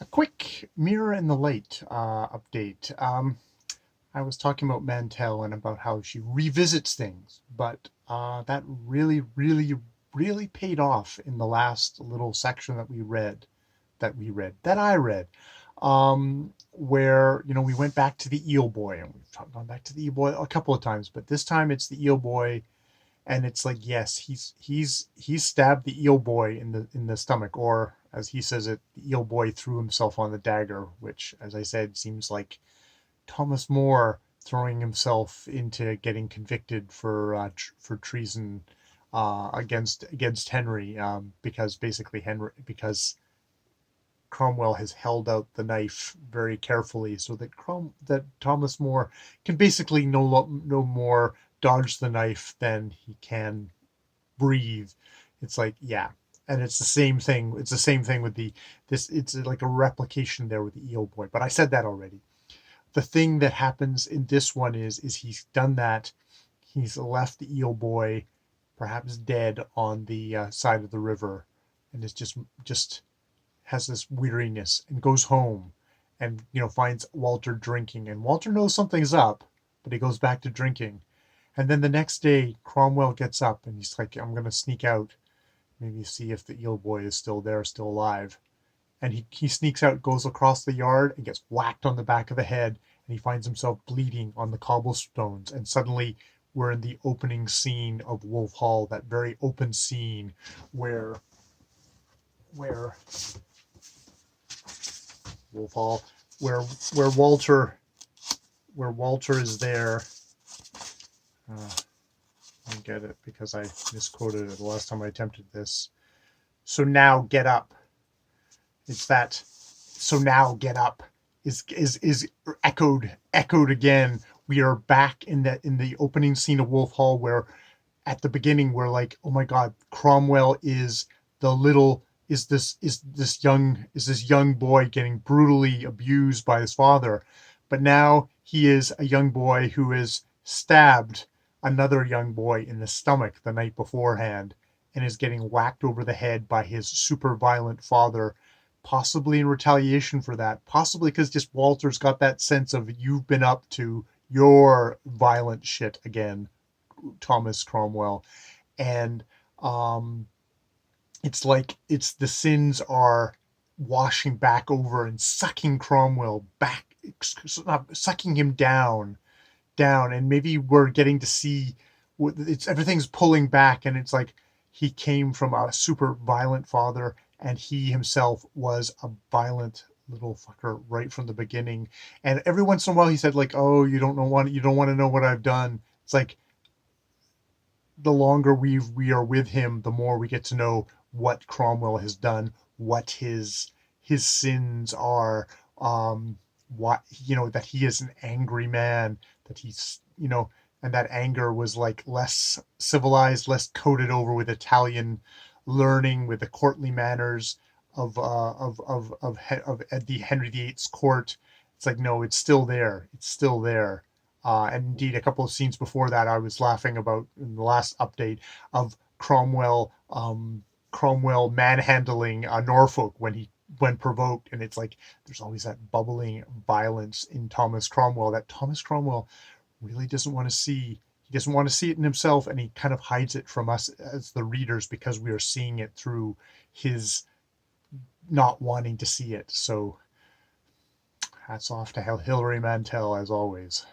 A quick Mirror in the Light update. I was talking about Mantell and about how she revisits things, but that really paid off in the last little section that I read, where we went back to the Eel Boy, and we've gone back to the Eel Boy a couple of times, but this time it's the Eel Boy, and it's like, yes, he's stabbed the Eel Boy in the stomach, or as he says it, the Eel Boy threw himself on the dagger, which, as I said, seems like Thomas More throwing himself into getting convicted for treason against Henry, because basically because Cromwell has held out the knife very carefully so that Thomas More can basically no more dodge the knife than he can breathe. It's like, yeah. And it's the same thing. It's the same thing with this. It's like a replication there with the Eel Boy. But I said that already. The thing that happens in this one is he's done that. He's left the Eel Boy, perhaps dead, on the side of the river, and is just has this weariness and goes home, and finds Walter drinking, and Walter knows something's up, but he goes back to drinking. And then the next day, Cromwell gets up and he's like, I'm going to sneak out, maybe see if the Eel Boy is still there, still alive. And he sneaks out, goes across the yard, and gets whacked on the back of the head. And he finds himself bleeding on the cobblestones. And suddenly we're in the opening scene of Wolf Hall, that very open scene where where Wolf Hall, where where Walter where Walter is there. Uh, I get it because I misquoted it the last time I attempted this. So now get up. It's that. So now get up is echoed again. We are back in the opening scene of Wolf Hall, where at the beginning we're like, oh my God, Cromwell is the little is this young boy getting brutally abused by his father, but now he is a young boy who is stabbed another young boy in the stomach the night beforehand, and is getting whacked over the head by his super violent father, possibly in retaliation for that, possibly because just Walter's got that sense of, you've been up to your violent shit again, Thomas Cromwell. And um it's like it's the sins are washing back over and sucking Cromwell back, sucking him down, and maybe we're getting to see it's everything's pulling back, and it's like he came from a super violent father, and he himself was a violent little fucker right from the beginning. And every once in a while he said, like, oh, you don't want to know what I've done. It's like the longer we are with him, the more we get to know what Cromwell has done, what his sins are, what that he is an angry man, that he's and that anger was like less civilized, less coated over with Italian learning, with the courtly manners of the Henry VIII's court. It's like, no, it's still there. It's still there. And indeed, a couple of scenes before that, I was laughing about in the last update of Cromwell manhandling Norfolk when provoked, and it's like there's always that bubbling violence in Thomas Cromwell that Thomas Cromwell really doesn't want to see. He doesn't want to see it in himself, and he kind of hides it from us as the readers because we are seeing it through his not wanting to see it. So hats off to Hilary Mantel as always.